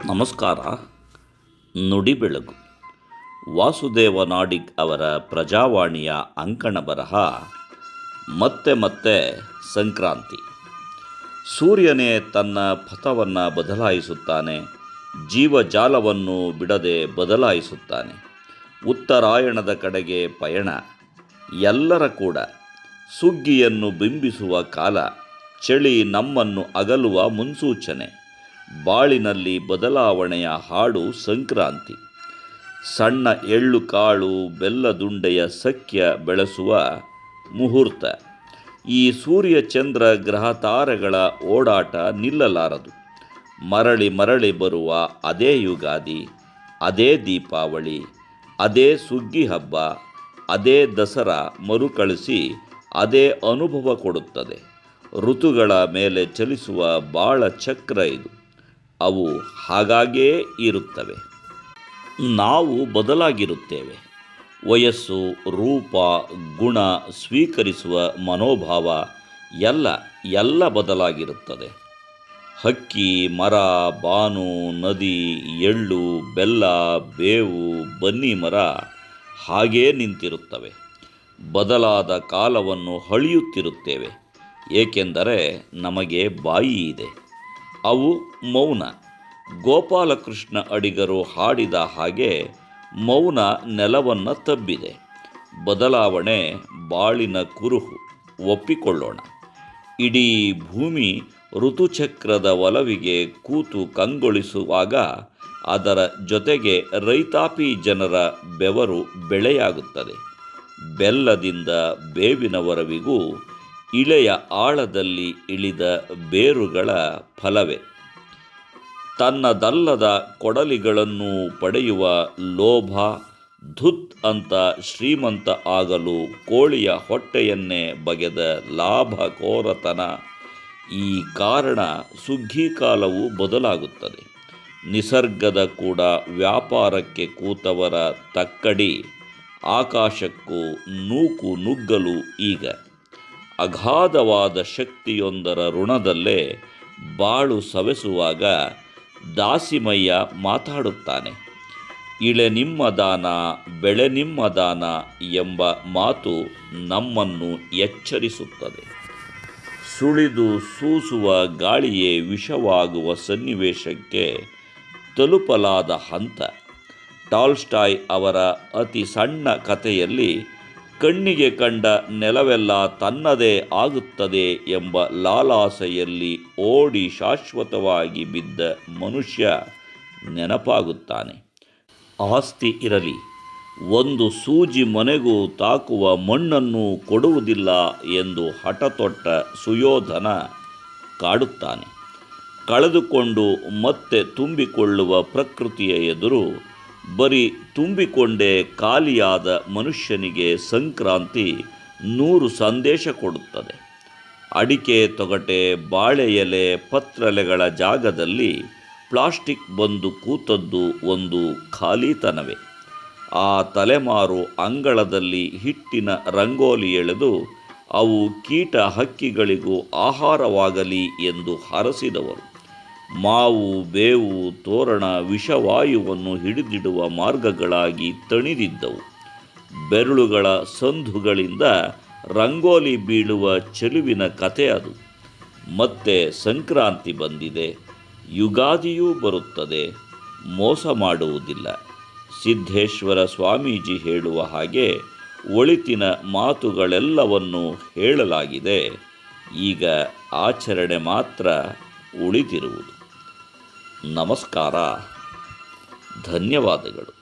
ನಮಸ್ಕಾರ. ನುಡಿ ಬೆಳಗು ವಾಸುದೇವ ನಾಡಿಗ್ ಅವರ ಪ್ರಜಾವಾಣಿಯ ಅಂಕಣ ಬರಹ ಮತ್ತೆ ಮತ್ತೆ ಸಂಕ್ರಾಂತಿ. ಸೂರ್ಯನೇ ತನ್ನ ಪಥವನ್ನು ಬದಲಾಯಿಸುತ್ತಾನೆ, ಜೀವಜಾಲವನ್ನು ಬಿಡದೆ ಬದಲಾಯಿಸುತ್ತಾನೆ. ಉತ್ತರಾಯಣದ ಕಡೆಗೆ ಪಯಣ, ಎಲ್ಲರ ಕೂಡ ಸುಗ್ಗಿಯನ್ನು ಬಿಂಬಿಸುವ ಕಾಲ, ಚಳಿ ನಮ್ಮನ್ನು ಅಗಲುವ ಮುನ್ಸೂಚನೆ. ಬಾಳಿನಲ್ಲಿ ಬದಲಾವಣೆಯ ಹಾಡು ಸಂಕ್ರಾಂತಿ. ಸಣ್ಣ ಎಳ್ಳು ಕಾಳು ಬೆಲ್ಲದುಂಡೆಯ ಸಖ್ಯ ಬೆಳೆಸುವ ಮುಹೂರ್ತ. ಈ ಸೂರ್ಯ ಚಂದ್ರ ಗ್ರಹ ತಾರೆಗಳ ಓಡಾಟ ನಿಲ್ಲಲಾರದು. ಮರಳಿ ಮರಳಿ ಬರುವ ಅದೇ ಯುಗಾದಿ, ಅದೇ ದೀಪಾವಳಿ, ಅದೇ ಸುಗ್ಗಿ ಹಬ್ಬ, ಅದೇ ದಸರಾ ಮರುಕಳಿಸಿ ಅದೇ ಅನುಭವ ಕೊಡುತ್ತದೆ. ಋತುಗಳ ಮೇಲೆ ಚಲಿಸುವ ಬಾಳ ಚಕ್ರ ಇದು. ಅವು ಹಾಗಾಗೇ ಇರುತ್ತವೆ. ನಾವು ಬದಲಾಗಿರುತ್ತೇವೆ. ವಯಸ್ಸು, ರೂಪ, ಗುಣ, ಸ್ವೀಕರಿಸುವ ಮನೋಭಾವ ಎಲ್ಲ ಬದಲಾಗಿರುತ್ತದೆ. ಹಕ್ಕಿ, ಮರ, ಬಾನು, ನದಿ, ಎಳ್ಳು, ಬೆಲ್ಲ, ಬೇವು, ಬನ್ನಿ ಮರ ಹಾಗೇ ನಿಂತಿರುತ್ತವೆ. ಬದಲಾದ ಕಾಲವನ್ನು ಹಳಿಯುತ್ತಿರುತ್ತೇವೆ, ಏಕೆಂದರೆ ನಮಗೆ ಬಾಯಿ ಇದೆ. ಅವು ಮೌನ. ಗೋಪಾಲಕೃಷ್ಣ ಅಡಿಗರು ಹಾಡಿದ ಹಾಗೆ ಮೌನ ನೆಲವನ್ನು ತಬ್ಬಿದೆ. ಬದಲಾವಣೆ ಬಾಳಿನ ಕುರುಹು, ಒಪ್ಪಿಕೊಳ್ಳೋಣ. ಇಡೀ ಭೂಮಿ ಋತುಚಕ್ರದ ಒಲವಿಗೆ ಕೂತು ಕಂಗೊಳಿಸುವಾಗ ಅದರ ಜೊತೆಗೆ ರೈತಾಪಿ ಜನರ ಬೆವರು ಬೆಳೆಯಾಗುತ್ತದೆ. ಬೆಲ್ಲದಿಂದ ಬೇವಿನವರೆವಿಗೂ ಇಳೆಯ ಆಳದಲ್ಲಿ ಇಳಿದ ಬೇರುಗಳ ಫಲವೇ. ತನ್ನದಲ್ಲದ ಕೊಡಲಿಗಳನ್ನು ಪಡೆಯುವ ಲೋಭ, ಧುತ್ ಅಂತ ಶ್ರೀಮಂತ ಆಗಲು ಕೋಳಿಯ ಹೊಟ್ಟೆಯನ್ನೇ ಬಗೆದ ಲಾಭಕೋರತನ. ಈ ಕಾರಣ ಸುಗ್ಗಿ ಕಾಲವು ಬದಲಾಗುತ್ತದೆ. ನಿಸರ್ಗದ ಕೂಡ ವ್ಯಾಪಾರಕ್ಕೆ ಕೂತವರ ತಕ್ಕಡಿ ಆಕಾಶಕ್ಕೂ ನೂಕು ನುಗ್ಗಲು ಈಗ. ಅಗಾಧವಾದ ಶಕ್ತಿಯೊಂದರ ಋಣದಲ್ಲೇ ಬಾಳು ಸವೆಸುವಾಗ ದಾಸಿಮಯ್ಯ ಮಾತಾಡುತ್ತಾನೆ. ಇಳೆ ನಿಮ್ಮ ದಾನ, ಬೆಳೆ ನಿಮ್ಮ ದಾನ ಎಂಬ ಮಾತು ನಮ್ಮನ್ನು ಎಚ್ಚರಿಸುತ್ತದೆ. ಸುಳಿದು ಸೂಸುವ ಗಾಳಿಯೇ ವಿಷವಾಗುವ ಸನ್ನಿವೇಶಕ್ಕೆ ತಲುಪಲಾದ ಹಂತ. ಟಾಲ್ಸ್ಟಾಯ್ ಅವರ ಅತಿ ಸಣ್ಣ ಕಥೆಯಲ್ಲಿ ಕಣ್ಣಿಗೆ ಕಂಡ ನೆಲವೆಲ್ಲ ತನ್ನದೇ ಆಗುತ್ತದೆ ಎಂಬ ಲಾಲಾಸೆಯಲ್ಲಿ ಓಡಿ ಶಾಶ್ವತವಾಗಿ ಬಿದ್ದ ಮನುಷ್ಯ ನೆನಪಾಗುತ್ತಾನೆ. ಆಸ್ತಿ ಇರಲಿ, ಒಂದು ಸೂಜಿ ಮನೆಗೂ ತಾಕುವ ಮಣ್ಣನ್ನು ಕೊಡುವುದಿಲ್ಲ ಎಂದು ಹಠತೊಟ್ಟ ಸುಯೋಧನ ಕಾಡುತ್ತಾನೆ. ಕಳೆದುಕೊಂಡು ಮತ್ತೆ ತುಂಬಿಕೊಳ್ಳುವ ಪ್ರಕೃತಿಯ ಎದುರು ಬರೀ ತುಂಬಿಕೊಂಡೇ ಖಾಲಿಯಾದ ಮನುಷ್ಯನಿಗೆ ಸಂಕ್ರಾಂತಿ 100 ಸಂದೇಶ ಕೊಡುತ್ತದೆ. ಅಡಿಕೆ ತೊಗಟೆ, ಬಾಳೆ ಎಲೆ, ಪತ್ರಲೆಗಳ ಜಾಗದಲ್ಲಿ ಪ್ಲಾಸ್ಟಿಕ್ ಬಂದು ಕೂತದ್ದು ಒಂದು ಖಾಲಿತನವೇ. ಆ ತಲೆಮಾರು ಅಂಗಳದಲ್ಲಿ ಹಿಟ್ಟಿನ ರಂಗೋಲಿ ಎಳೆದು ಅವು ಕೀಟ ಹಕ್ಕಿಗಳಿಗೂ ಆಹಾರವಾಗಲಿ ಎಂದು ಹರಸಿದವರು. ಮಾವು, ಬೇವು, ತೋರಣ ವಿಷವಾಯುವನ್ನು ಹಿಡಿದಿಡುವ ಮಾರ್ಗಗಳಾಗಿ ತಣಿದಿದ್ದವು. ಬೆರಳುಗಳ ಸಂದುಗಳಿಂದ ರಂಗೋಲಿ ಬೀಳುವ ಚೆಲುವಿನ ಕತೆ ಅದು. ಮತ್ತೆ ಸಂಕ್ರಾಂತಿ ಬಂದಿದೆ, ಯುಗಾದಿಯೂ ಬರುತ್ತದೆ, ಮೋಸ ಮಾಡುವುದಿಲ್ಲ. ಸಿದ್ದೇಶ್ವರ ಸ್ವಾಮೀಜಿ ಹೇಳುವ ಹಾಗೆ ಒಳಿತಿನ ಮಾತುಗಳೆಲ್ಲವನ್ನು ಹೇಳಲಾಗಿದೆ. ಈಗ ಆಚರಣೆ ಮಾತ್ರ ಉಳಿದಿರುವುದು. ನಮಸ್ಕಾರ, ಧನ್ಯವಾದಗಳು.